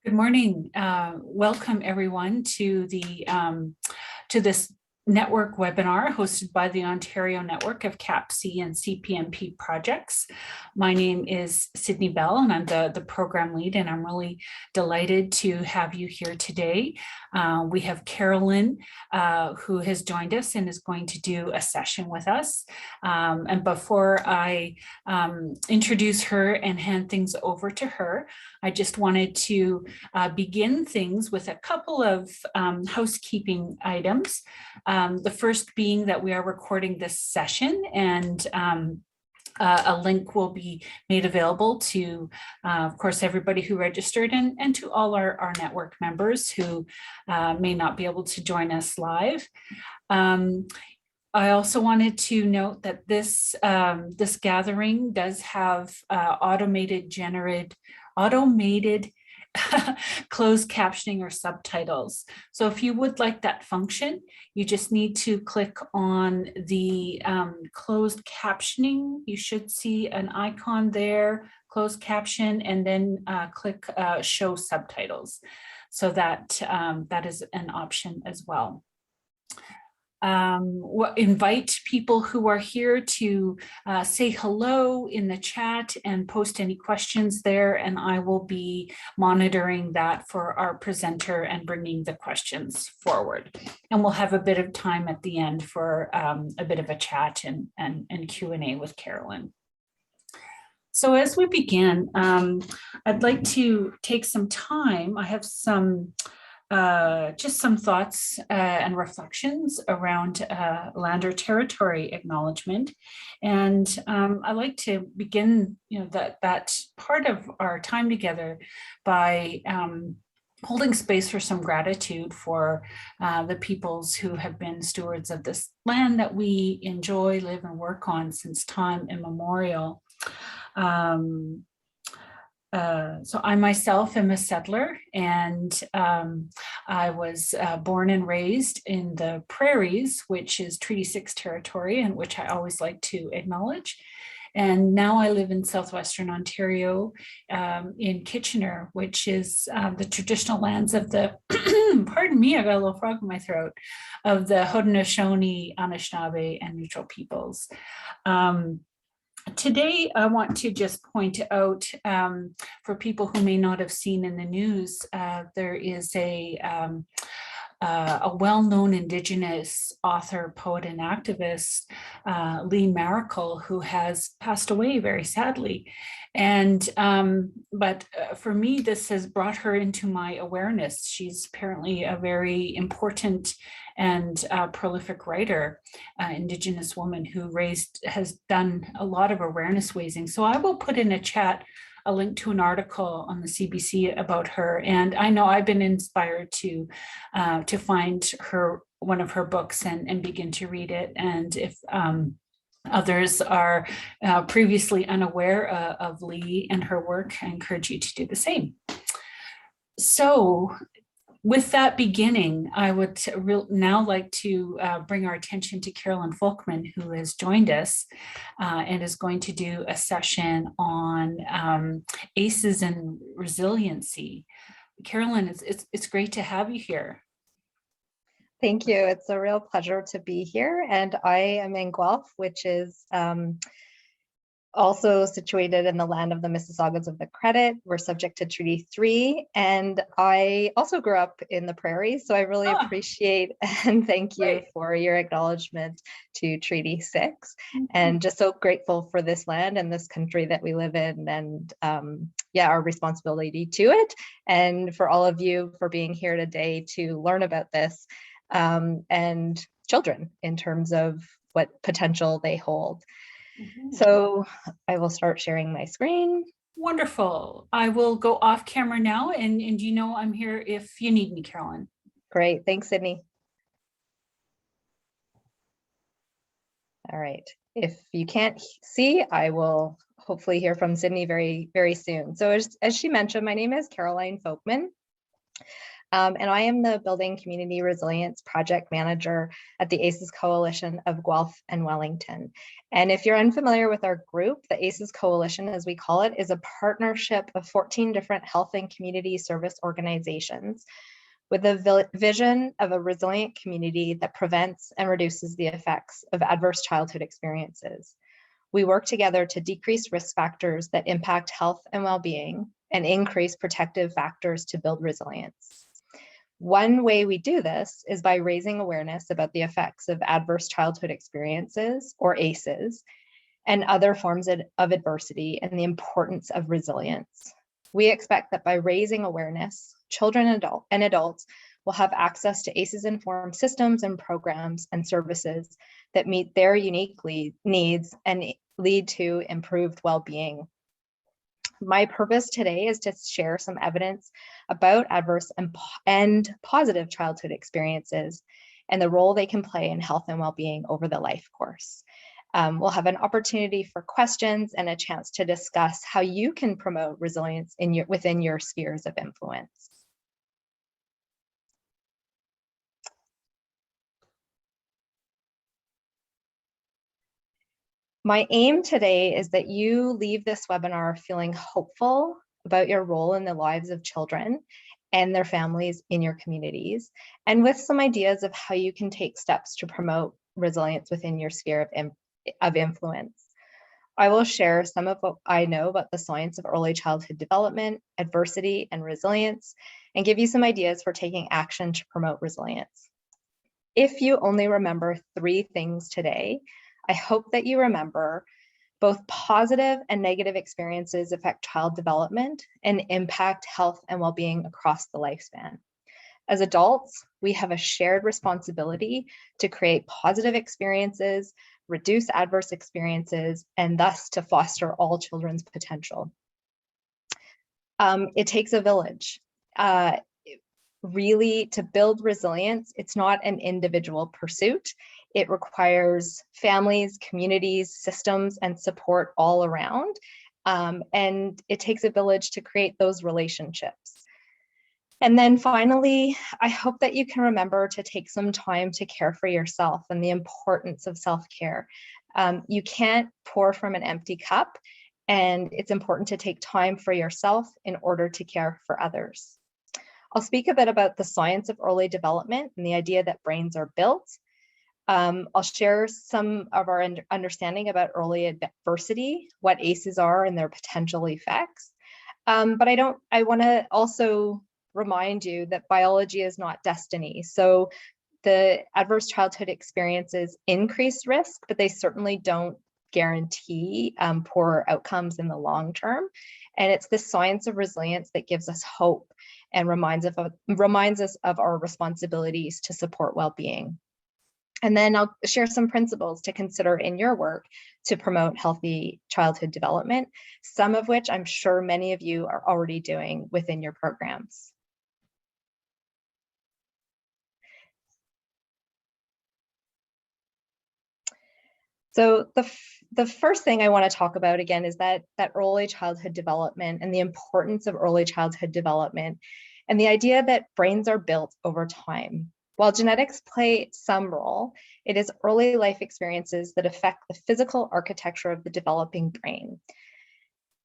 Good morning. Welcome everyone to this network webinar hosted by the Ontario Network of CAPC and CPMP projects. My name is Sydney Bell and I'm the program lead, and I'm really delighted to have you here today. We have Carolyn who has joined us and is going to do a session with us. And before I introduce her and hand things over to her, I just wanted to begin things with a couple of housekeeping items. The first being that we are recording this session, and a link will be made available to, of course, everybody who registered and to all our network members who may not be able to join us live. I also wanted to note that this gathering does have automated closed captioning or subtitles. So if you would like that function, you just need to click on the closed captioning. You should see an icon there, closed caption, and then click show subtitles. So that is an option as well. Invite people who are here to say hello in the chat and post any questions there, and I will be monitoring that for our presenter and bringing the questions forward. And we'll have a bit of time at the end for a bit of a chat and Q&A with Carolyn. So as we begin, I'd like to take some time. I have just some thoughts and reflections around land or territory acknowledgement. And I like to begin, that part of our time together by holding space for some gratitude for the peoples who have been stewards of this land that we enjoy, live, and work on since time immemorial. So I myself am a settler, and I was born and raised in the prairies, which is Treaty 6 territory, and which I always like to acknowledge. And now I live in southwestern Ontario in Kitchener, which is the traditional lands of the, pardon me, I got a little frog in my throat, of the Haudenosaunee, Anishinaabe, and Neutral peoples. Today, I want to just point out for people who may not have seen in the news, there is a well-known Indigenous author, poet, and activist, Lee Maracle, who has passed away very sadly. And but for me, this has brought her into my awareness. She's apparently a very important and prolific writer, Indigenous woman who has done a lot of awareness raising. So I will put in a chat a link to an article on the CBC about her. And I know I've been inspired to find one of her books and begin to read it. And if others are previously unaware of Lee and her work, I encourage you to do the same. So with that beginning, I would now like to bring our attention to Carolyn Folkman, who has joined us and is going to do a session on ACEs and resiliency. Carolyn, it's great to have you here. Thank you. It's a real pleasure to be here. And I am in Guelph, which is also situated in the land of the Mississaugas of the Credit. We're subject to Treaty 3. And I also grew up in the prairies. So I really appreciate and thank you for your acknowledgement to Treaty 6. And just so grateful for this land and this country that we live in, and our responsibility to it. And for all of you for being here today to learn about this and children in terms of what potential they hold. So I will start sharing my screen. Wonderful. I will go off camera now, and you know I'm here if you need me, Carolyn. Great. Thanks, Sydney. All right. If you can't see, I will hopefully hear from Sydney very, very soon. So as she mentioned, my name is Caroline Folkman. And I am the Building Community Resilience Project Manager at the ACEs Coalition of Guelph and Wellington. And if you're unfamiliar with our group, the ACEs Coalition, as we call it, is a partnership of 14 different health and community service organizations with a vision of a resilient community that prevents and reduces the effects of adverse childhood experiences. We work together to decrease risk factors that impact health and well-being and increase protective factors to build resilience. One way we do this is by raising awareness about the effects of adverse childhood experiences, or ACEs, and other forms of adversity and the importance of resilience. We expect that by raising awareness, children and adults will have access to ACEs-informed systems and programs and services that meet their unique needs and lead to improved well-being. My purpose today is to share some evidence about adverse and positive childhood experiences and the role they can play in health and well-being over the life course. We'll have an opportunity for questions and a chance to discuss how you can promote resilience within your spheres of influence. My aim today is that you leave this webinar feeling hopeful about your role in the lives of children and their families in your communities, and with some ideas of how you can take steps to promote resilience within your sphere of influence. I will share some of what I know about the science of early childhood development, adversity, and resilience, and give you some ideas for taking action to promote resilience. If you only remember 3 things today, I hope that you remember both positive and negative experiences affect child development and impact health and well-being across the lifespan. As adults, we have a shared responsibility to create positive experiences, reduce adverse experiences, and thus to foster all children's potential. It takes a village. Really, to build resilience, it's not an individual pursuit. It requires families, communities, systems, and support all around. And it takes a village to create those relationships. And then finally, I hope that you can remember to take some time to care for yourself and the importance of self-care. You can't pour from an empty cup, and it's important to take time for yourself in order to care for others. I'll speak a bit about the science of early development and the idea that brains are built. I'll share some of our understanding about early adversity, what ACEs are and their potential effects. But I want to also remind you that biology is not destiny. So the adverse childhood experiences increase risk, but they certainly don't guarantee poor outcomes in the long term. And it's this science of resilience that gives us hope and reminds us of our responsibilities to support well-being. And then I'll share some principles to consider in your work to promote healthy childhood development, some of which I'm sure many of you are already doing within your programs. So the first thing I want to talk about again is that early childhood development and the importance of early childhood development and the idea that brains are built over time. While genetics play some role, it is early life experiences that affect the physical architecture of the developing brain.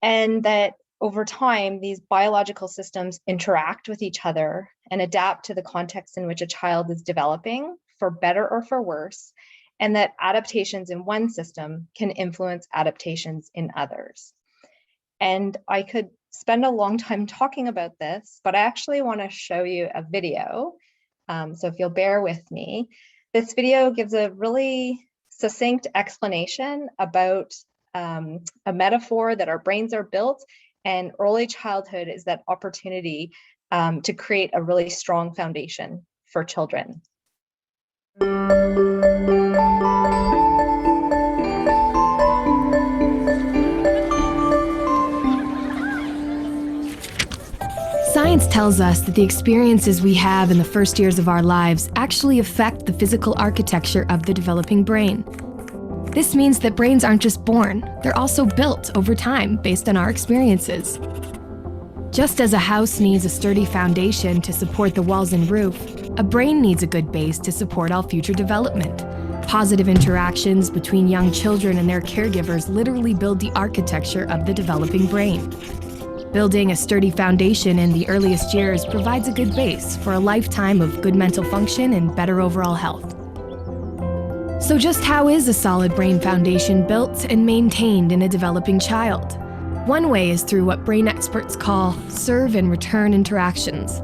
And that over time, these biological systems interact with each other and adapt to the context in which a child is developing, for better or for worse, and that adaptations in one system can influence adaptations in others. And I could spend a long time talking about this, but I actually want to show you a video. So if you'll bear with me, this video gives a really succinct explanation about a metaphor that our brains are built, and early childhood is that opportunity to create a really strong foundation for children. Science tells us that the experiences we have in the first years of our lives actually affect the physical architecture of the developing brain. This means that brains aren't just born, they're also built over time based on our experiences. Just as a house needs a sturdy foundation to support the walls and roof, a brain needs a good base to support all future development. Positive interactions between young children and their caregivers literally build the architecture of the developing brain. Building a sturdy foundation in the earliest years provides a good base for a lifetime of good mental function and better overall health. So just how is a solid brain foundation built and maintained in a developing child? One way is through what brain experts call serve and return interactions.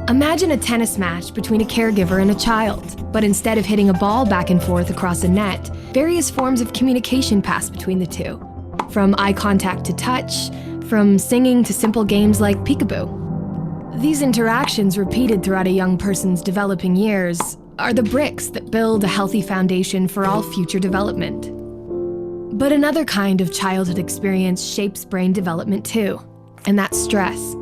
Imagine a tennis match between a caregiver and a child, but instead of hitting a ball back and forth across a net, various forms of communication pass between the two. From eye contact to touch, from singing to simple games like peekaboo. These interactions, repeated throughout a young person's developing years, are the bricks that build a healthy foundation for all future development. But another kind of childhood experience shapes brain development too, and that's stress.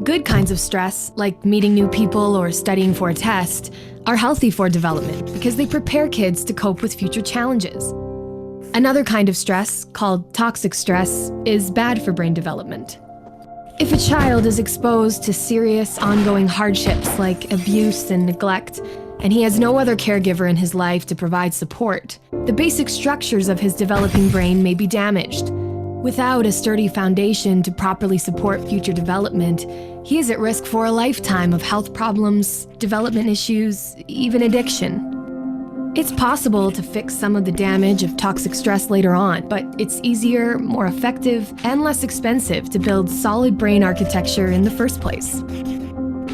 Good kinds of stress, like meeting new people or studying for a test, are healthy for development because they prepare kids to cope with future challenges. Another kind of stress, called toxic stress, is bad for brain development. If a child is exposed to serious, ongoing hardships like abuse and neglect, and he has no other caregiver in his life to provide support, the basic structures of his developing brain may be damaged. Without a sturdy foundation to properly support future development, he is at risk for a lifetime of health problems, development issues, even addiction. It's possible to fix some of the damage of toxic stress later on, but it's easier, more effective, and less expensive to build solid brain architecture in the first place.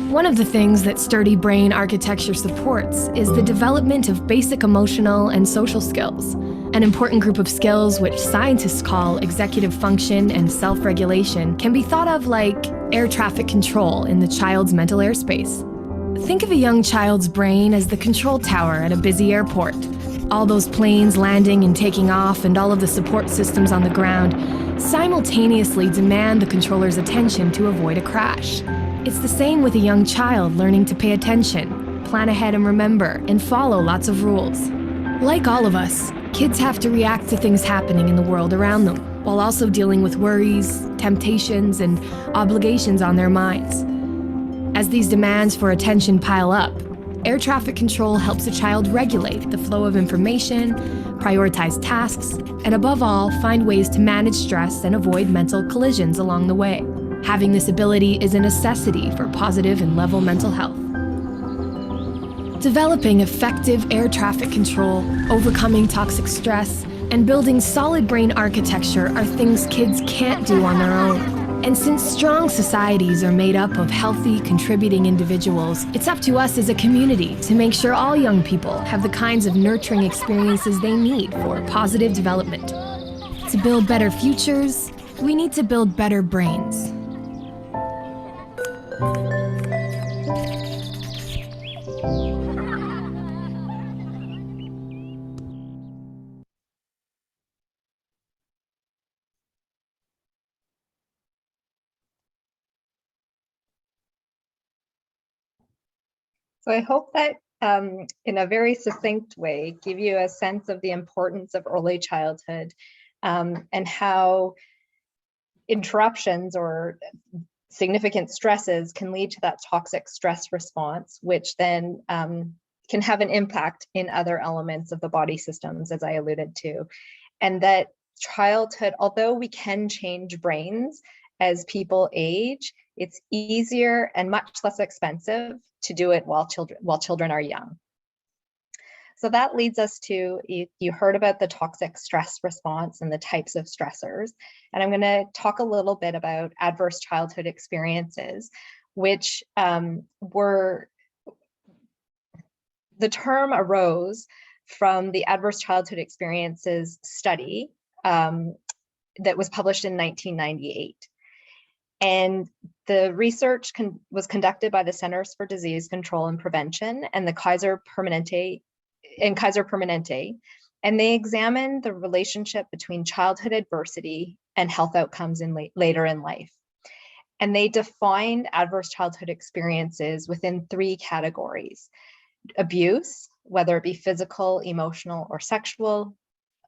One of the things that sturdy brain architecture supports is the development of basic emotional and social skills, an important group of skills which scientists call executive function and self-regulation can be thought of like air traffic control in the child's mental airspace. Think of a young child's brain as the control tower at a busy airport. All those planes landing and taking off and all of the support systems on the ground simultaneously demand the controller's attention to avoid a crash. It's the same with a young child learning to pay attention, plan ahead and remember, and follow lots of rules. Like all of us, kids have to react to things happening in the world around them, while also dealing with worries, temptations, and obligations on their minds. As these demands for attention pile up, air traffic control helps a child regulate the flow of information, prioritize tasks, and above all, find ways to manage stress and avoid mental collisions along the way. Having this ability is a necessity for positive and level mental health. Developing effective air traffic control, overcoming toxic stress, and building solid brain architecture are things kids can't do on their own. And since strong societies are made up of healthy, contributing individuals, it's up to us as a community to make sure all young people have the kinds of nurturing experiences they need for positive development. To build better futures, we need to build better brains. So I hope that in a very succinct way, give you a sense of the importance of early childhood and how interruptions or significant stresses can lead to that toxic stress response, which then can have an impact in other elements of the body systems, as I alluded to. And that childhood, although we can change brains as people age, it's easier and much less expensive to do it while children are young. So that leads us to, you heard about the toxic stress response and the types of stressors. And I'm going to talk a little bit about adverse childhood experiences, which the term arose from the adverse childhood experiences study that was published in 1998. And the research was conducted by the Centers for Disease Control and Prevention and the Kaiser Permanente, and they examined the relationship between childhood adversity and health outcomes later in life. And they defined adverse childhood experiences within 3 categories: abuse, whether it be physical, emotional, or sexual;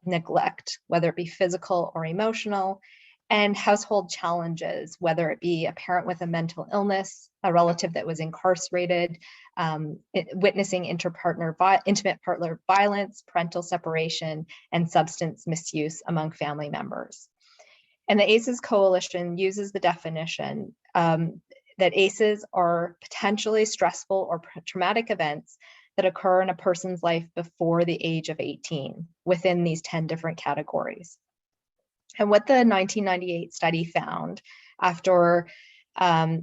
neglect, whether it be physical or emotional; and household challenges, whether it be a parent with a mental illness, a relative that was incarcerated, witnessing intimate partner violence, parental separation, and substance misuse among family members. And the ACEs Coalition uses the definition that ACEs are potentially stressful or traumatic events that occur in a person's life before the age of 18 within these 10 different categories. And what the 1998 study found after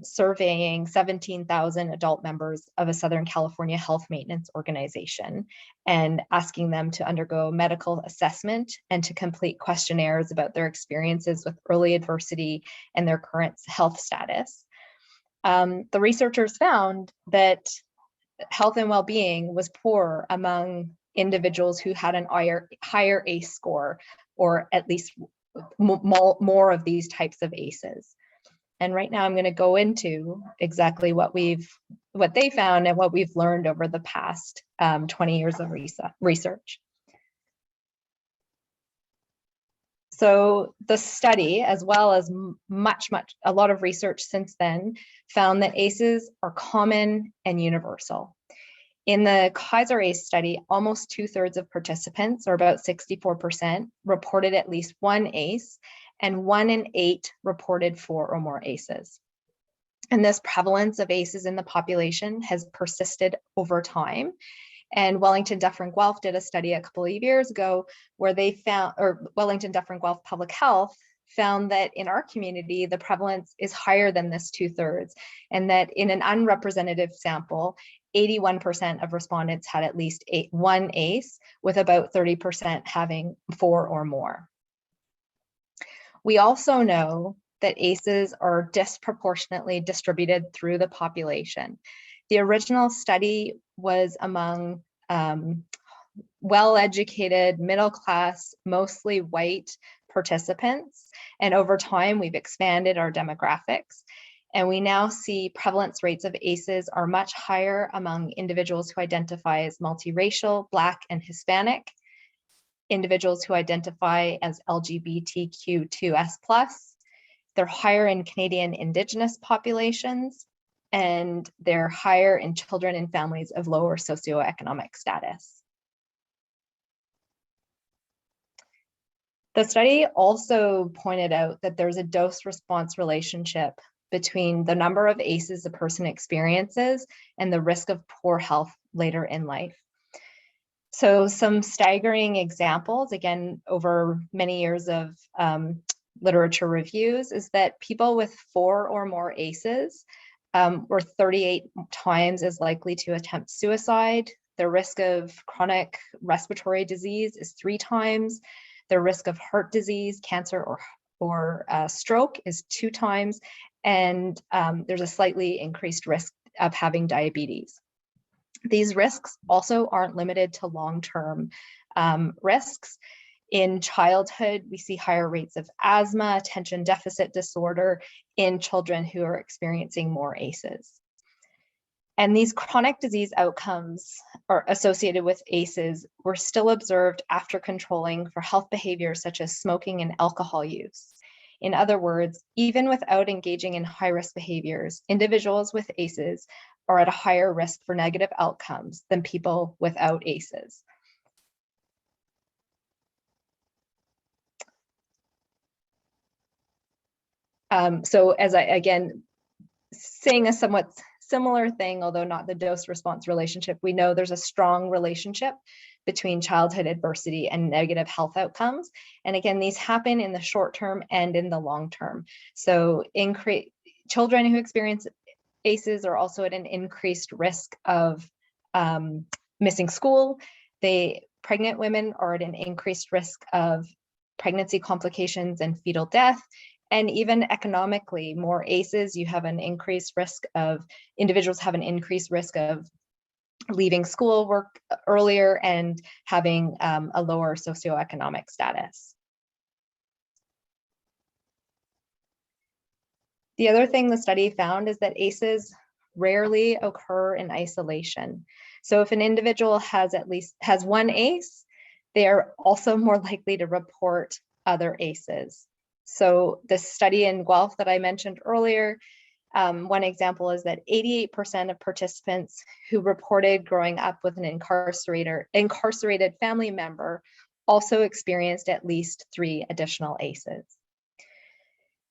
surveying 17,000 adult members of a Southern California health maintenance organization and asking them to undergo medical assessment and to complete questionnaires about their experiences with early adversity and their current health status. The researchers found that health and well-being was poor among individuals who had an higher ACE score, or at least more of these types of ACEs. And right now I'm going to go into exactly what they found and what we've learned over the past 20 years of research. So the study, as well as a lot of research since then, found that ACEs are common and universal. In the Kaiser ACE study, almost 2/3 of participants, or about 64%, reported at least one ACE, and 1 in 8 reported 4 or more ACEs. And this prevalence of ACEs in the population has persisted over time. And Wellington Dufferin Guelph did a study a couple of years ago where they found, or Wellington Dufferin Guelph Public Health found that in our community, the prevalence is higher than this 2/3, and that in an unrepresentative sample, 81% of respondents had at least one ACE, with about 30% having 4 or more. We also know that ACEs are disproportionately distributed through the population. The original study was among well-educated, middle-class, mostly white participants. And over time, we've expanded our demographics. And we now see prevalence rates of ACEs are much higher among individuals who identify as multiracial, Black, and Hispanic, individuals who identify as LGBTQ2S+. They're higher in Canadian Indigenous populations, and they're higher in children and families of lower socioeconomic status. The study also pointed out that there's a dose-response relationship between the number of ACEs a person experiences and the risk of poor health later in life. So some staggering examples, again, over many years of literature reviews, is that people with 4 or more ACEs were 38 times as likely to attempt suicide. Their risk of chronic respiratory disease is 3 times. Their risk of heart disease, cancer, or stroke is 2 times. And there's a slightly increased risk of having diabetes. These risks also aren't limited to long-term risks. In childhood, we see higher rates of asthma, attention deficit disorder in children who are experiencing more ACEs. And these chronic disease outcomes are associated with ACEs were still observed after controlling for health behaviors such as smoking and alcohol use. In other words, even without engaging in high-risk behaviors, individuals with ACEs are at a higher risk for negative outcomes than people without ACEs. So as again, saying a somewhat similar thing, although not the dose-response relationship, we know there's a strong relationship between childhood adversity and negative health outcomes. And again, these happen in the short term and in the long term. So children who experience ACEs are also at an increased risk of missing school. Pregnant women are at an increased risk of pregnancy complications and fetal death. And even economically, more ACEs, you have an increased risk of, individuals have an increased risk of leaving school work earlier and having a lower socioeconomic status. The other thing the study found is that ACEs rarely occur in isolation. So if an individual has one ACE, they are also more likely to report other ACEs. So this study in Guelph that I mentioned earlier, one example is that 88% of participants who reported growing up with an incarcerated family member also experienced at least 3 additional ACEs.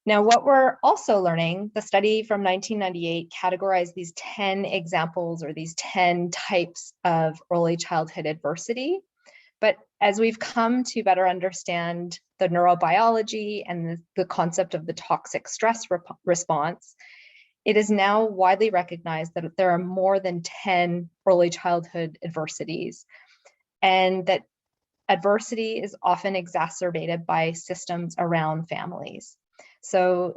Now, what we're also learning, the study from 1998 categorized these 10 examples or these 10 types of early childhood adversity. But as we've come to better understand the neurobiology and the concept of the toxic stress response, it is now widely recognized that there are more than 10 early childhood adversities, and that adversity is often exacerbated by systems around families. So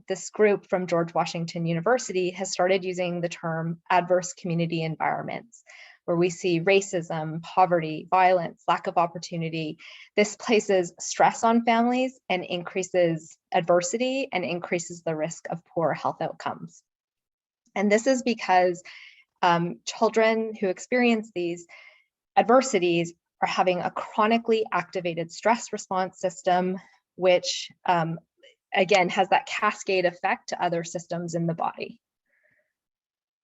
this group from George Washington University has started using the term adverse community environments, where we see racism, poverty, violence, lack of opportunity. This places stress on families and increases adversity and increases the risk of poor health outcomes. And this is because children who experience these adversities are having a chronically activated stress response system, which again has that cascade effect to other systems in the body.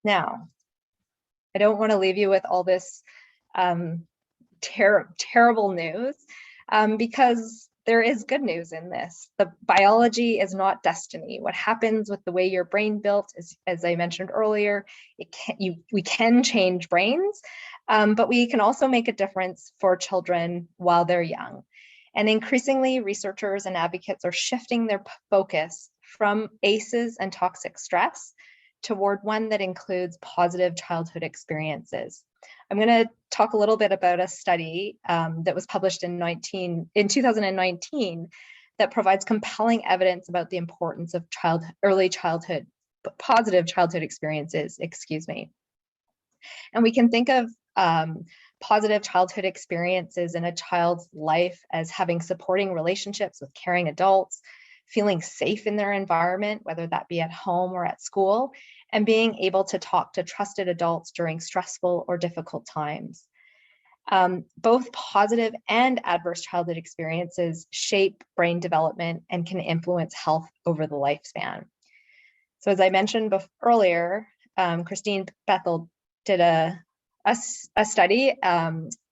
Now, I don't want to leave you with all this terrible news, because there is good news in this. The biology is not destiny. What happens with the way your brain built is, as I mentioned earlier, we can change brains, but we can also make a difference for children while they're young. And increasingly, researchers and advocates are shifting their focus from ACEs and toxic stress toward one that includes positive childhood experiences. I'm going to talk a little bit about a study that was published in 2019 that provides compelling evidence about the importance of positive childhood experiences, And we can think of positive childhood experiences in a child's life as having supporting relationships with caring adults, feeling safe in their environment, whether that be at home or at school, and being able to talk to trusted adults during stressful or difficult times. Both positive and adverse childhood experiences shape brain development and can influence health over the lifespan. So as I mentioned earlier, Christine Bethel did a study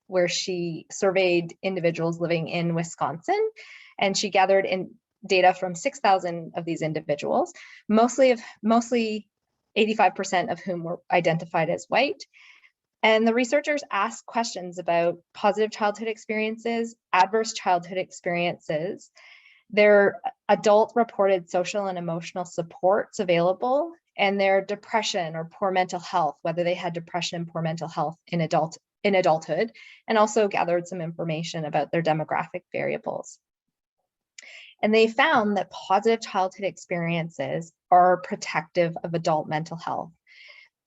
where she surveyed individuals living in Wisconsin, and she gathered in data from 6,000 of these individuals, mostly 85% of whom were identified as white. And the researchers asked questions about positive childhood experiences, adverse childhood experiences, their adult reported social and emotional supports available, and their depression or poor mental health, whether they had depression and poor mental health in adulthood, and also gathered some information about their demographic variables. And they found that positive childhood experiences are protective of adult mental health.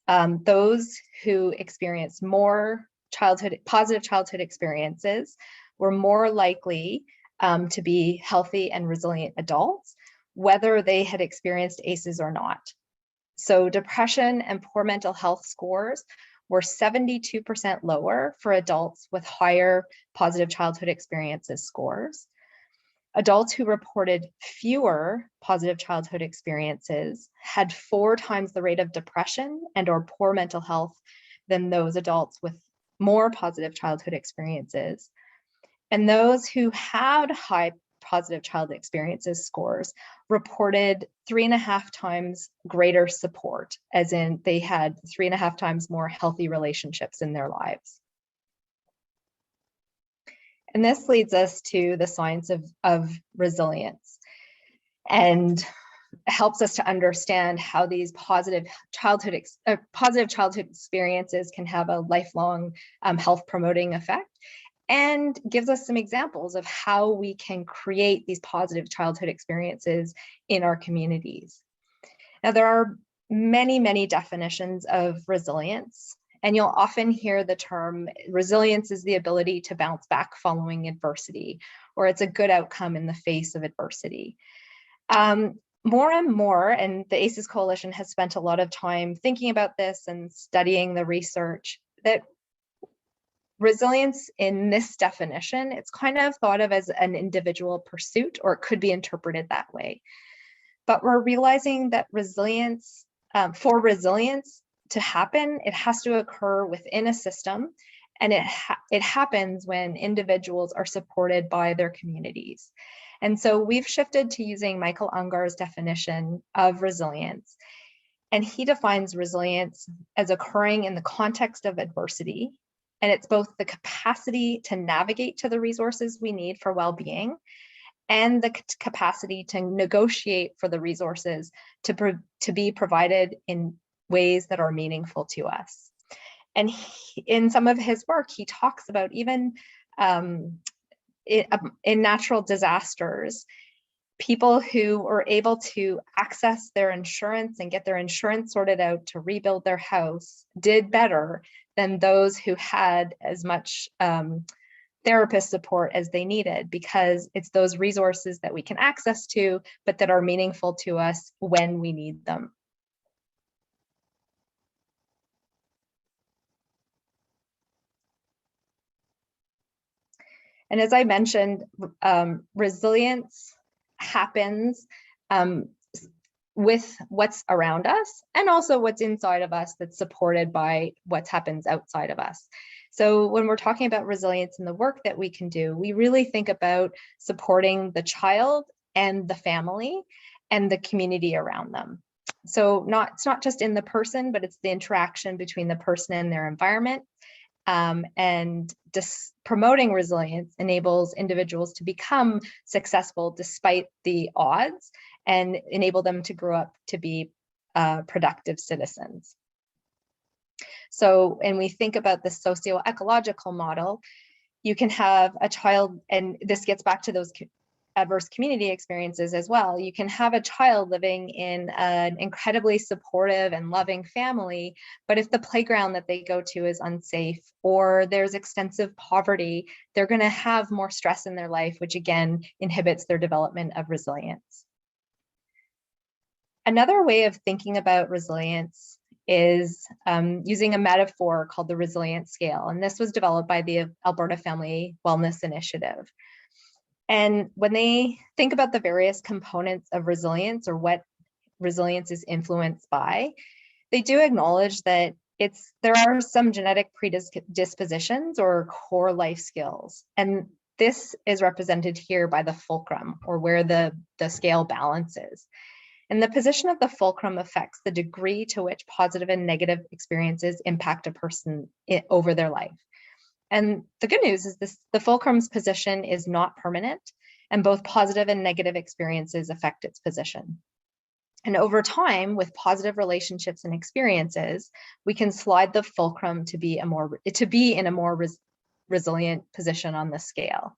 Those who experienced more positive childhood experiences were more likely to be healthy and resilient adults, whether they had experienced ACEs or not. So depression and poor mental health scores were 72% lower for adults with higher positive childhood experiences scores. Adults who reported fewer positive childhood experiences had 4 times the rate of depression and or poor mental health than those adults with more positive childhood experiences. And those who had high positive childhood experiences scores reported 3.5 times greater support, as in they had 3.5 times more healthy relationships in their lives. And this leads us to the science of resilience, and helps us to understand how these positive childhood experiences can have a lifelong health promoting effect, and gives us some examples of how we can create these positive childhood experiences in our communities. Now, there are many, many definitions of resilience, and you'll often hear the term resilience is the ability to bounce back following adversity, or it's a good outcome in the face of adversity. More and more, and the ACEs Coalition has spent a lot of time thinking about this and studying the research, that resilience in this definition, it's kind of thought of as an individual pursuit, or it could be interpreted that way. But we're realizing that resilience, for resilience to happen, it has to occur within a system, and it happens when individuals are supported by their communities. And so we've shifted to using Michael Ungar's definition of resilience. And he defines resilience as occurring in the context of adversity. And it's both the capacity to navigate to the resources we need for well-being and the capacity to negotiate for the resources to be provided in ways that are meaningful to us. And in some of his work, he talks about even in natural disasters, people who were able to access their insurance and get their insurance sorted out to rebuild their house did better than those who had as much therapist support as they needed, because it's those resources that we can access to, but that are meaningful to us when we need them. And as I mentioned, resilience happens with what's around us and also what's inside of us that's supported by what happens outside of us. So when we're talking about resilience and the work that we can do, we really think about supporting the child and the family and the community around them. So it's not just in the person, but it's the interaction between the person and their environment. And promoting resilience enables individuals to become successful despite the odds and enable them to grow up to be productive citizens. So when we think about the socio-ecological model, you can have a child, and this gets back to those adverse community experiences as well. You can have a child living in an incredibly supportive and loving family, but if the playground that they go to is unsafe or there's extensive poverty, they're going to have more stress in their life, which again inhibits their development of resilience. Another way of thinking about resilience is using a metaphor called the resilience scale. And this was developed by the Alberta Family Wellness Initiative. And when they think about the various components of resilience, or what resilience is influenced by, they do acknowledge that there are some genetic predispositions or core life skills. And this is represented here by the fulcrum, or where the scale balances. And the position of the fulcrum affects the degree to which positive and negative experiences impact a person over their life. And the good news is the fulcrum's position is not permanent, and both positive and negative experiences affect its position. And over time, with positive relationships and experiences, we can slide the fulcrum to be in a more resilient position on the scale.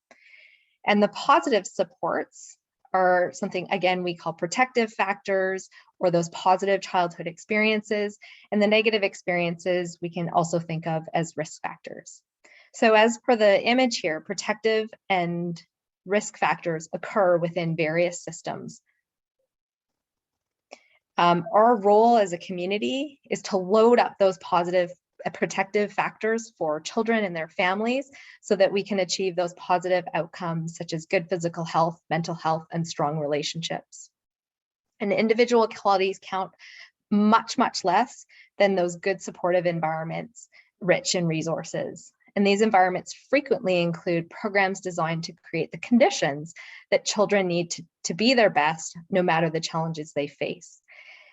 And the positive supports are something, again, we call protective factors, or those positive childhood experiences. And the negative experiences we can also think of as risk factors. So as per the image here, protective and risk factors occur within various systems. Our role as a community is to load up those positive protective factors for children and their families so that we can achieve those positive outcomes such as good physical health, mental health, and strong relationships. And individual qualities count much, much less than those good supportive environments rich in resources. And these environments frequently include programs designed to create the conditions that children need to be their best, no matter the challenges they face.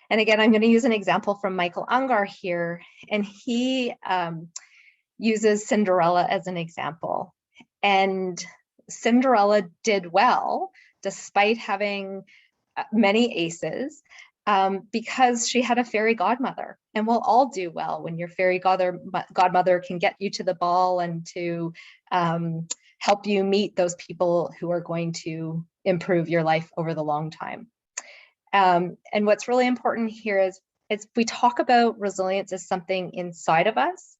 And again, I'm going to use an example from Michael Ungar here, and he uses Cinderella as an example. And Cinderella did well, despite having many aces, because she had a fairy godmother. And we'll all do well when your fairy godmother can get you to the ball and to help you meet those people who are going to improve your life over the long time. And what's really important here is we talk about resilience as something inside of us.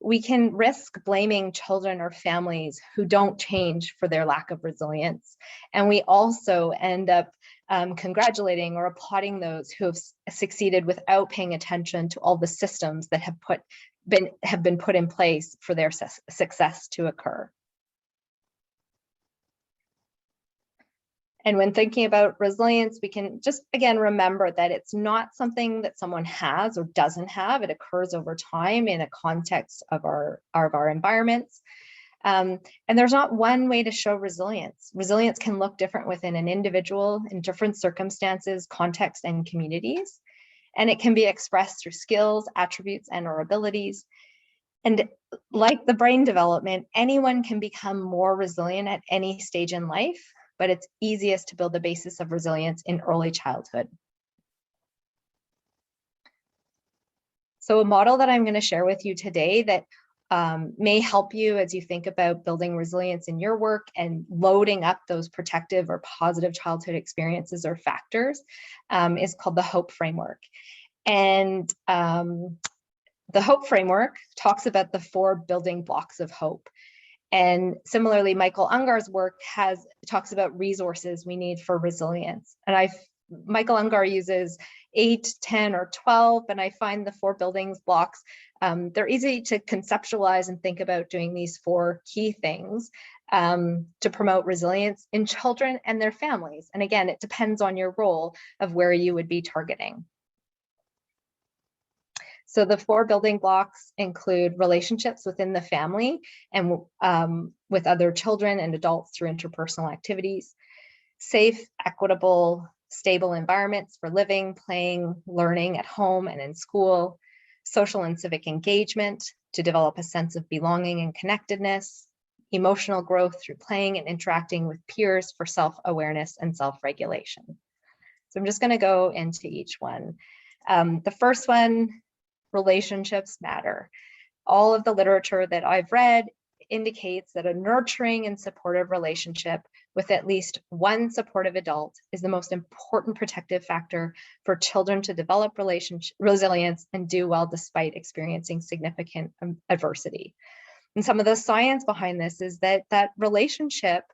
We can risk blaming children or families who don't change for their lack of resilience. And we also end up congratulating or applauding those who have succeeded without paying attention to all the systems that have put have been put in place for their success to occur. And when thinking about resilience, we can just, again, remember that it's not something that someone has or doesn't have. It occurs over time in a context of our environments. And there's not one way to show resilience. Resilience can look different within an individual in different circumstances, contexts, and communities. And it can be expressed through skills, attributes, and or abilities. And like the brain development, anyone can become more resilient at any stage in life, but it's easiest to build the basis of resilience in early childhood. So a model that I'm going to share with you today that may help you as you think about building resilience in your work and loading up those protective or positive childhood experiences or factors is called the HOPE framework. And the HOPE framework talks about the 4 building blocks of hope. And similarly, Michael Ungar's work talks about resources we need for resilience. And Michael Ungar uses 8, 10, or 12, and I find the 4 building blocks, they're easy to conceptualize and think about doing these 4 key things to promote resilience in children and their families. And again, it depends on your role of where you would be targeting. So the 4 building blocks include relationships within the family and with other children and adults through interpersonal activities, safe, equitable, stable environments for living, playing, learning at home and in school, social and civic engagement to develop a sense of belonging and connectedness, emotional growth through playing and interacting with peers for self-awareness and self-regulation. So I'm just going to go into each one. The first one, relationships matter. All of the literature that I've read indicates that a nurturing and supportive relationship with at least one supportive adult is the most important protective factor for children to develop resilience and do well despite experiencing significant adversity. And some of the science behind this is that relationship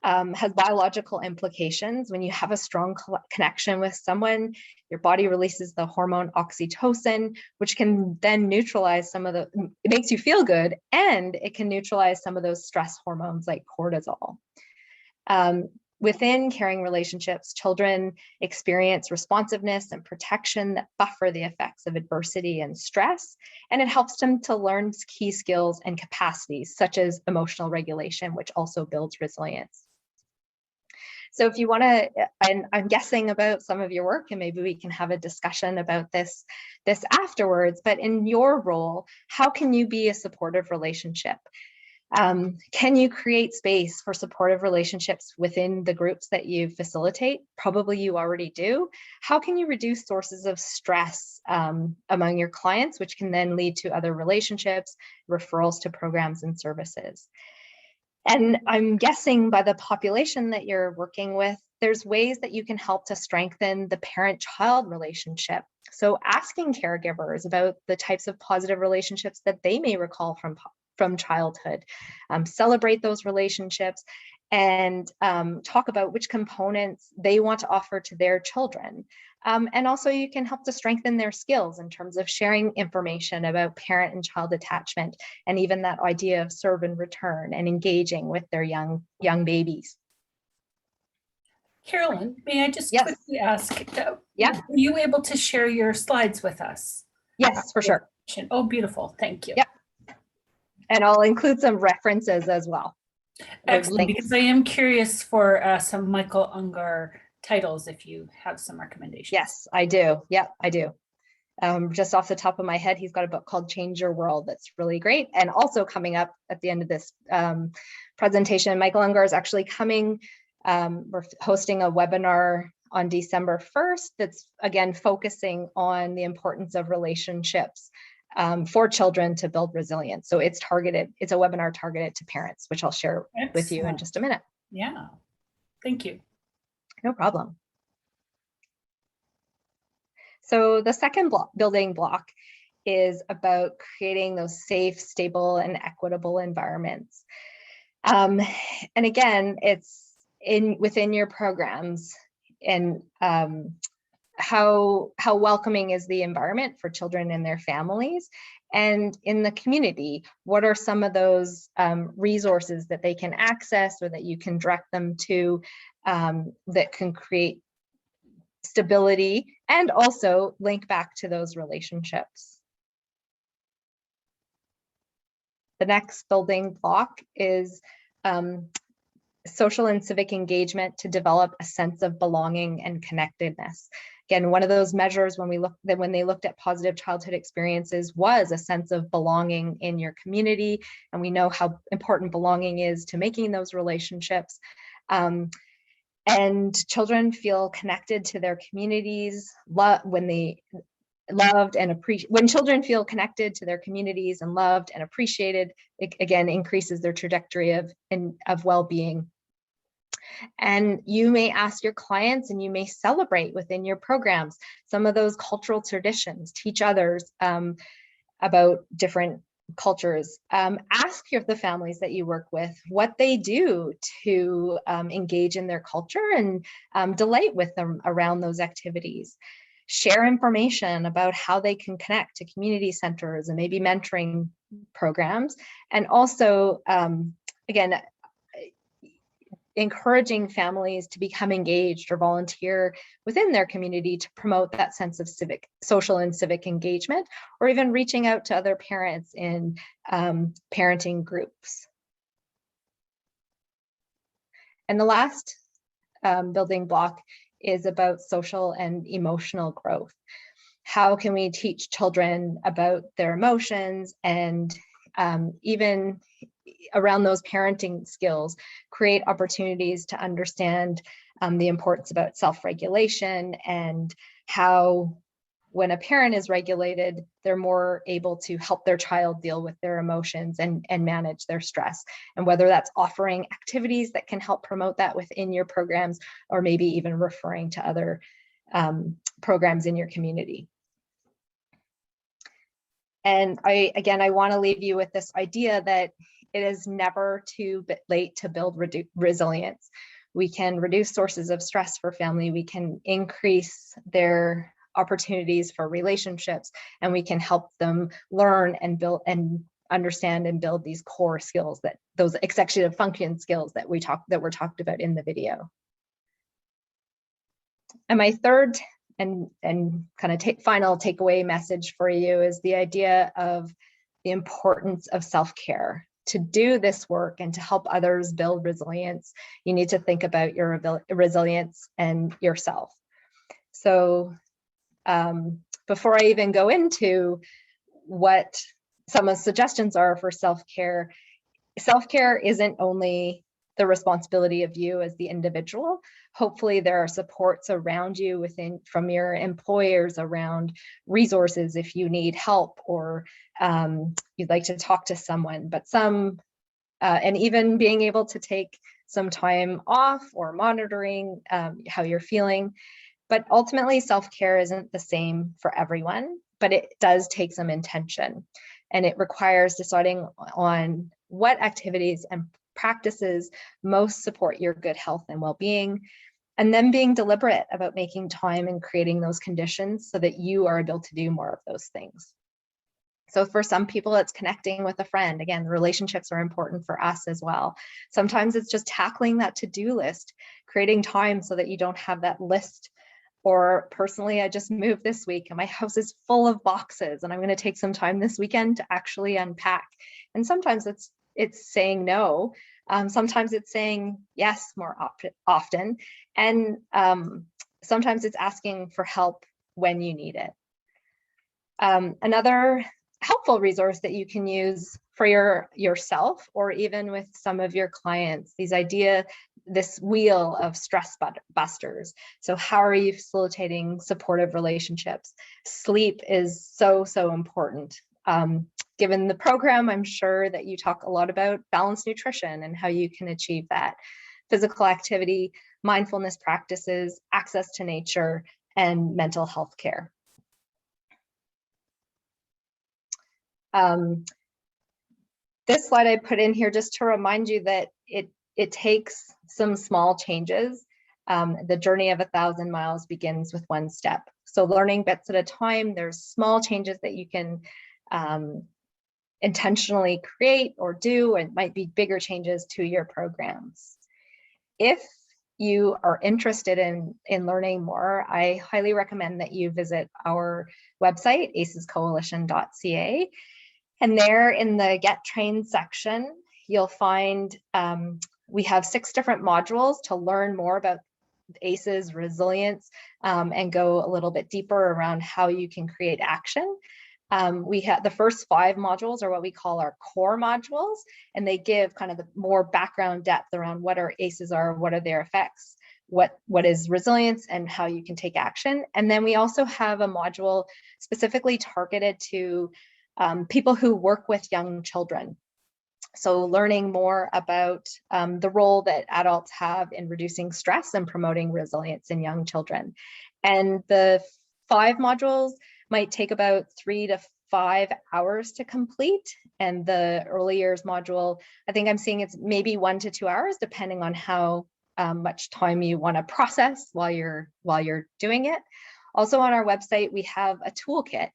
has biological implications. When you have a strong connection with someone, your body releases the hormone oxytocin, which can then neutralize it makes you feel good, and it can neutralize some of those stress hormones like cortisol. Within caring relationships, children experience responsiveness and protection that buffer the effects of adversity and stress, and it helps them to learn key skills and capacities such as emotional regulation, which also builds resilience. So if you want to, and I'm guessing about some of your work, and maybe we can have a discussion about this afterwards, but in your role, how can you be a supportive relationship? Can you create space for supportive relationships within the groups that you facilitate? Probably you already do. How can you reduce sources of stress among your clients, which can then lead to other relationships, referrals to programs and services? And I'm guessing by the population that you're working with, there's ways that you can help to strengthen the parent-child relationship. So asking caregivers about the types of positive relationships that they may recall from childhood, celebrate those relationships, and talk about which components they want to offer to their children. And also you can help to strengthen their skills in terms of sharing information about parent and child attachment, and even that idea of serve and return and engaging with their young babies. Carolyn, may I just quickly ask, are you able to share your slides with us? Yes, for sure. Oh, beautiful. Thank you. Yep. And I'll include some references as well. Excellent, because I am curious for some Michael Ungar titles, if you have some recommendations. Yes, I do. Yep, I do. Just off the top of my head, he's got a book called Change Your World that's really great. And also coming up at the end of this presentation, Michael Ungar is actually coming. We're hosting a webinar on December 1st that's, again, focusing on the importance of relationships for children to build resilience. So it's a webinar targeted to parents, which I'll share with you in just a minute. Yeah, thank you. No problem. So the second building block is about creating those safe, stable, and equitable environments. And again, it's within your programs, and how welcoming is the environment for children and their families? And in the community, what are some of those resources that they can access or that you can direct them to that can create stability and also link back to those relationships? The next building block is social and civic engagement to develop a sense of belonging and connectedness. Again, one of those measures when they looked at positive childhood experiences was a sense of belonging in your community, and we know how important belonging is to making those relationships. And children feel connected to their communities when children feel connected to their communities and loved and appreciated, it again increases their trajectory of well-being. And you may ask your clients and you may celebrate within your programs some of those cultural traditions, teach others about different cultures. Ask the families that you work with what they do to engage in their culture and delight with them around those activities. Share information about how they can connect to community centers and maybe mentoring programs. And also, again, encouraging families to become engaged or volunteer within their community to promote that sense of social and civic engagement, or even reaching out to other parents in parenting groups. And the last building block is about social and emotional growth. How can we teach children about their emotions and even around those parenting skills, create opportunities to understand the importance about self-regulation and how when a parent is regulated, they're more able to help their child deal with their emotions and manage their stress. And whether that's offering activities that can help promote that within your programs, or maybe even referring to other programs in your community. And I want to leave you with this idea that it is never too late to build resilience. We can reduce sources of stress for family. We can increase their opportunities for relationships, and we can help them learn and build and understand and build these core skills, that those executive function skills that were talked about in the video. And my third and kind of final takeaway message for you is the idea of the importance of self-care. To do this work and to help others build resilience, you need to think about your resilience and yourself. So before I even go into what some of the suggestions are for self-care isn't only the responsibility of you as the individual. Hopefully there are supports around you from your employers around resources if you need help or you'd like to talk to someone, but and even being able to take some time off or monitoring how you're feeling. But ultimately self-care isn't the same for everyone, but it does take some intention, and it requires deciding on what activities and practices most support your good health and well-being, and then being deliberate about making time and creating those conditions so that you are able to do more of those things. So for some people, it's connecting with a friend. Again, relationships are important for us as well. Sometimes it's just tackling that to-do list, creating time so that you don't have that list. Or personally, I just moved this week and my house is full of boxes and I'm going to take some time this weekend to actually unpack. And sometimes it's saying no. Sometimes it's saying yes more often. And sometimes it's asking for help when you need it. Another helpful resource that you can use for yourself or even with some of your clients, this wheel of stress busters. So how are you facilitating supportive relationships? Sleep is so important. Given the program, I'm sure that you talk a lot about balanced nutrition and how you can achieve that. Physical activity, mindfulness practices, access to nature, and mental health care. This slide I put in here just to remind you that it takes some small changes The journey of 1,000 miles begins with one step. So learning bits at a time, there's small changes that you can intentionally create or do, and might be bigger changes to your programs. If you are interested in learning more, I highly recommend that you visit our website, acescoalition.ca. And there in the Get Trained section, you'll find we have 6 different modules to learn more about ACEs, resilience, and go a little bit deeper around how you can create action. We have the first 5 modules are what we call our core modules, and they give kind of the more background depth around what our ACEs are, what are their effects, what is resilience, and how you can take action. And then we also have a module specifically targeted to people who work with young children. So learning more about the role that adults have in reducing stress and promoting resilience in young children. And the 5 modules might take about 3 to 5 hours to complete. And the early years module, I think I'm seeing it's maybe 1 to 2 hours, depending on how much time you want to process while you're doing it. Also on our website, we have a toolkit,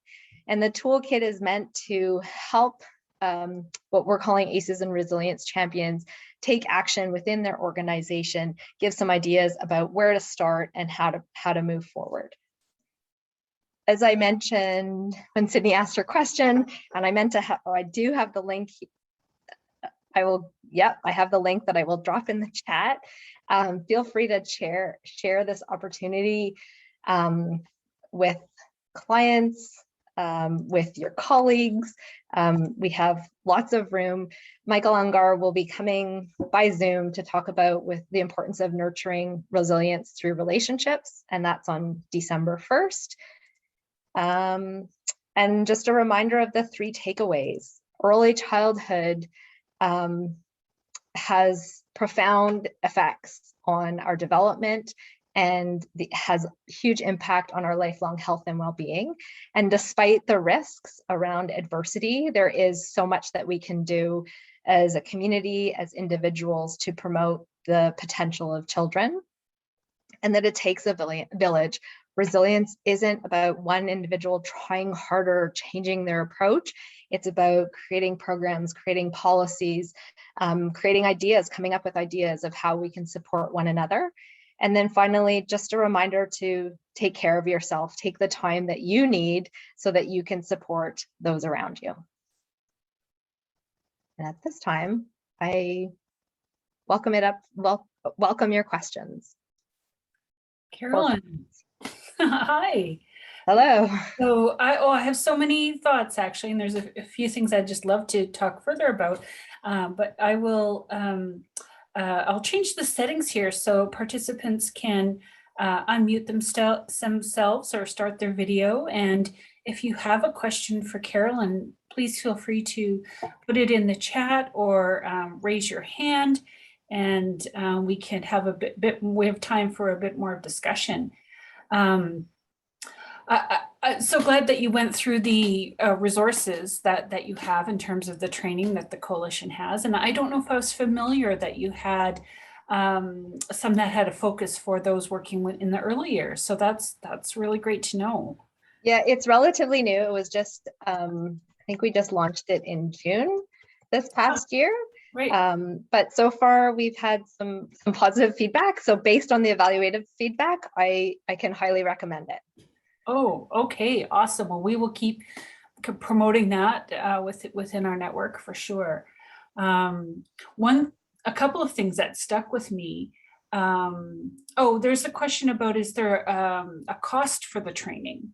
and the toolkit is meant to help what we're calling ACEs and resilience champions take action within their organization, give some ideas about where to start and how to move forward. As I mentioned when Sydney asked her question, and I meant to have, I do have the link. I have the link that I will drop in the chat. Feel free to share this opportunity with clients, with your colleagues. We have lots of room. Michael Ungar will be coming by Zoom to talk about the importance of nurturing resilience through relationships, and that's on December 1st. And just a reminder of the 3 takeaways. Early childhood has profound effects on our development, and has huge impact on our lifelong health and well-being. And despite the risks around adversity, there is so much that we can do as a community, as individuals, to promote the potential of children, and that it takes a village. Resilience isn't about one individual trying harder, changing their approach. It's about creating programs, creating policies, creating ideas, coming up with ideas of how we can support one another. And then finally, just a reminder to take care of yourself, take the time that you need so that you can support those around you. And at this time, I welcome your questions. Carolyn, hi. Hello. So I have so many thoughts actually, and there's a few things I'd just love to talk further about, but I will, I'll change the settings here so participants can unmute themselves or start their video. And if you have a question for Carolyn, please feel free to put it in the chat or raise your hand, and we can have we have time for a bit more discussion. I'm so glad that you went through the resources that you have in terms of the training that the coalition has. And I don't know if I was familiar that you had some that had a focus for those working in the early years. So that's really great to know. Yeah, it's relatively new. It was just, I think we just launched it in June this past year. Right. But so far we've had some positive feedback. So based on the evaluative feedback, I can highly recommend it. Oh, okay, awesome. Well, we will keep promoting that within our network for sure. A couple of things that stuck with me. There's a question about, is there a cost for the training?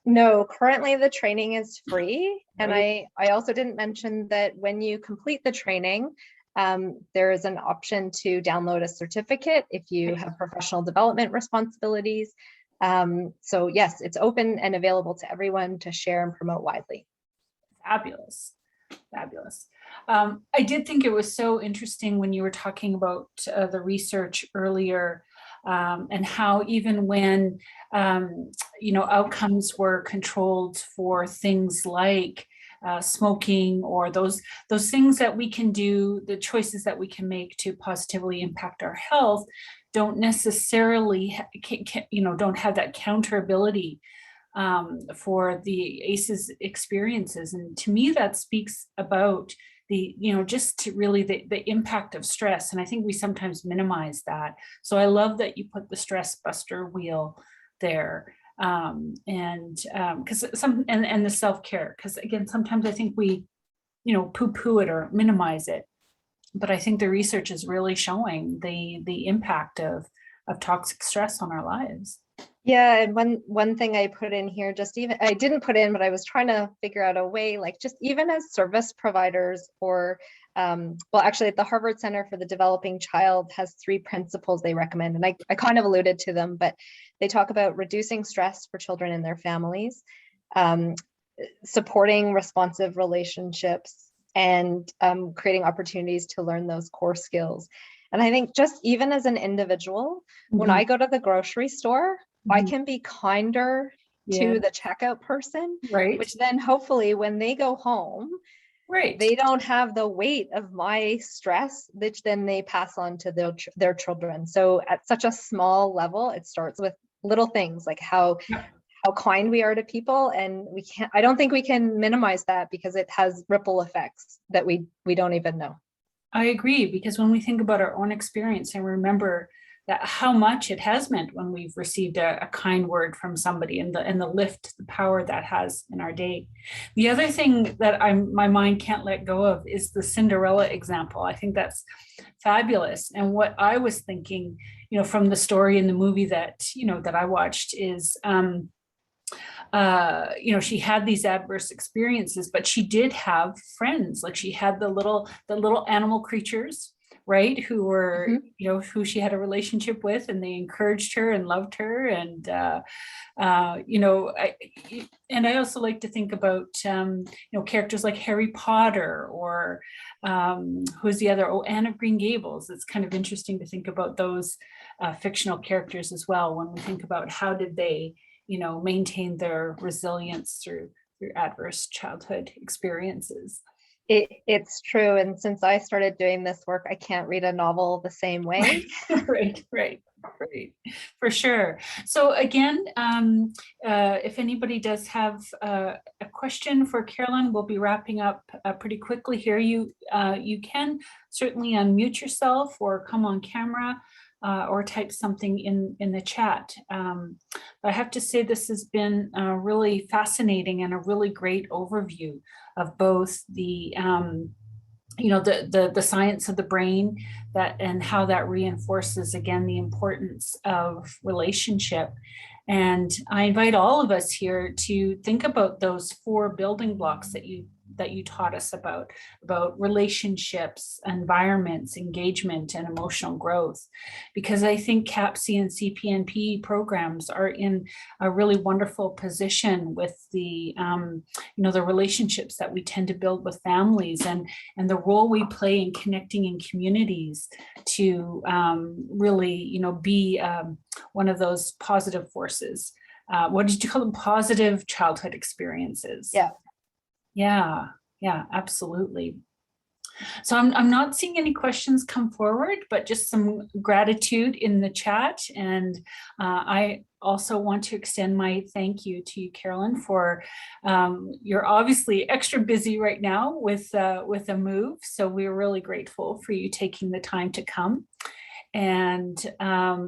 No, currently the training is free. And Right. I also didn't mention that when you complete the training, there is an option to download a certificate if you have professional development responsibilities. So yes, it's open and available to everyone to share and promote widely. Fabulous, fabulous. I did think it was so interesting when you were talking about the research earlier, and how even when outcomes were controlled for things like smoking, or those things that we can do, the choices that we can make to positively impact our health, don't necessarily, don't have that counter ability for the ACEs experiences. And to me, that speaks about just really the impact of stress. And I think we sometimes minimize that. So I love that you put the stress buster wheel there. Because and the self-care, because again, sometimes I think we, poo-poo it or minimize it. But I think the research is really showing the impact of toxic stress on our lives. Yeah, and one thing I put in here, I didn't put in, but I was trying to figure out a way, like just even as service providers or, actually at the Harvard Center for the Developing Child has 3 principles they recommend, and I kind of alluded to them, but they talk about reducing stress for children and their families, supporting responsive relationships, and creating opportunities to learn those core skills. And I think just even as an individual, when I go to the grocery store, I can be kinder to the checkout person, right? Which then hopefully when they go home, right, they don't have the weight of my stress, which then they pass on to their children. So at such a small level, it starts with little things like how kind we are to people, and I don't think we can minimize that because it has ripple effects that we don't even know. I agree, because when we think about our own experience and remember that how much it has meant when we've received a kind word from somebody, and the lift, the power that has in our day. The other thing that my mind can't let go of is the Cinderella example. I think that's fabulous. And what I was thinking, from the story in the movie that I watched is, she had these adverse experiences, but she did have friends. Like she had the little animal creatures, right, who were, who she had a relationship with, and they encouraged her and loved her. And, I also like to think about, characters like Harry Potter, or who's the other, Anne of Green Gables. It's kind of interesting to think about those fictional characters as well, when we think about how did they, maintain their resilience through adverse childhood experiences. It's true. And since I started doing this work, I can't read a novel the same way. Right. For sure. So again, if anybody does have a question for Carolyn, we'll be wrapping up pretty quickly here. You can certainly unmute yourself or come on camera. Or type something in the chat. I have to say this has been really fascinating and a really great overview of both the the science of the brain, and how that reinforces again the importance of relationship. And I invite all of us here to think about those 4 building blocks that you taught us about relationships, environments, engagement, and emotional growth. Because I think CAPC and CPNP programs are in a really wonderful position with the, the relationships that we tend to build with families, and the role we play in connecting in communities to really, be one of those positive forces. What did you call them? Positive childhood experiences. Yeah, absolutely. So I'm not seeing any questions come forward, but just some gratitude in the chat. And I also want to extend my thank you to you, Carolyn, for you're obviously extra busy right now with a move. So we're really grateful for you taking the time to come. And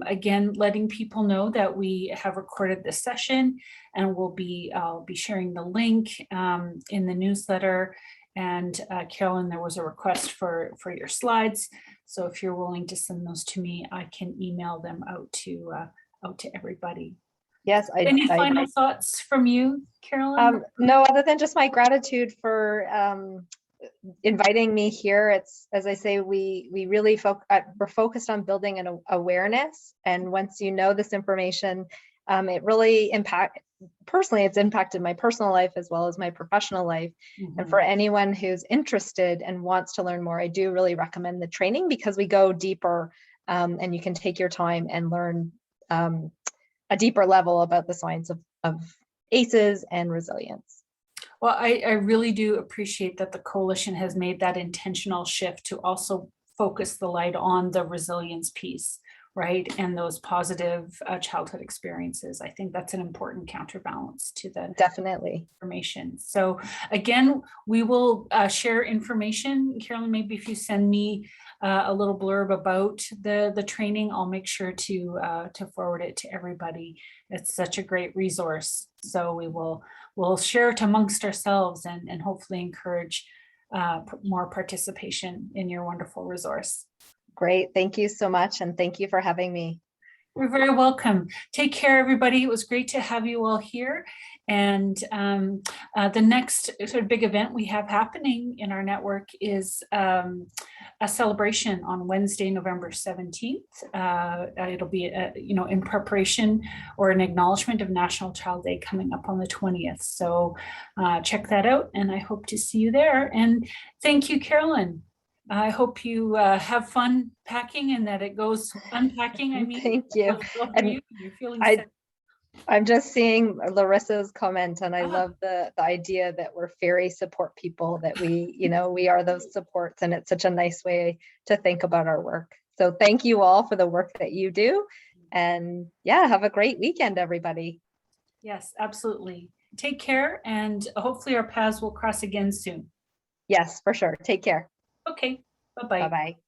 again, letting people know that we have recorded this session, and I'll be sharing the link in the newsletter. And Carolyn, there was a request for your slides. So if you're willing to send those to me, I can email them out to everybody. Yes. Any final thoughts from you, Carolyn? No, other than just my gratitude for inviting me here. It's, as I say, we really we're focused on building an awareness, and once you know this information, it really it's impacted my personal life as well as my professional life. And for anyone who's interested and wants to learn more, I do really recommend the training, because we go deeper, and you can take your time and learn a deeper level about the science of ACEs and resilience. Well, I really do appreciate that the coalition has made that intentional shift to also focus the light on the resilience piece, right? And those positive childhood experiences. I think that's an important counterbalance to the Definitely. information. So again, we will share information. Carolyn, maybe if you send me a little blurb about the training, I'll make sure to forward it to everybody. It's such a great resource. So we'll share it amongst ourselves and hopefully encourage more participation in your wonderful resource. Great. Thank you so much. And thank you for having me. You're very welcome. Take care, everybody. It was great to have you all here. And the next sort of big event we have happening in our network is a celebration on Wednesday, November 17th. It'll be, in preparation or an acknowledgement of National Child Day coming up on the 20th. So check that out, and I hope to see you there. And thank you, Carolyn. I hope you have fun packing and that it goes unpacking. I mean, thank you. And you're feeling sick. I'm just seeing Larissa's comment, and I love the idea that we're fairy support people, that we are those supports, and it's such a nice way to think about our work. So thank you all for the work that you do, and yeah, have a great weekend, everybody. Yes, absolutely. Take care, and hopefully our paths will cross again soon. Yes, for sure. Take care. Okay, bye-bye. Bye-bye.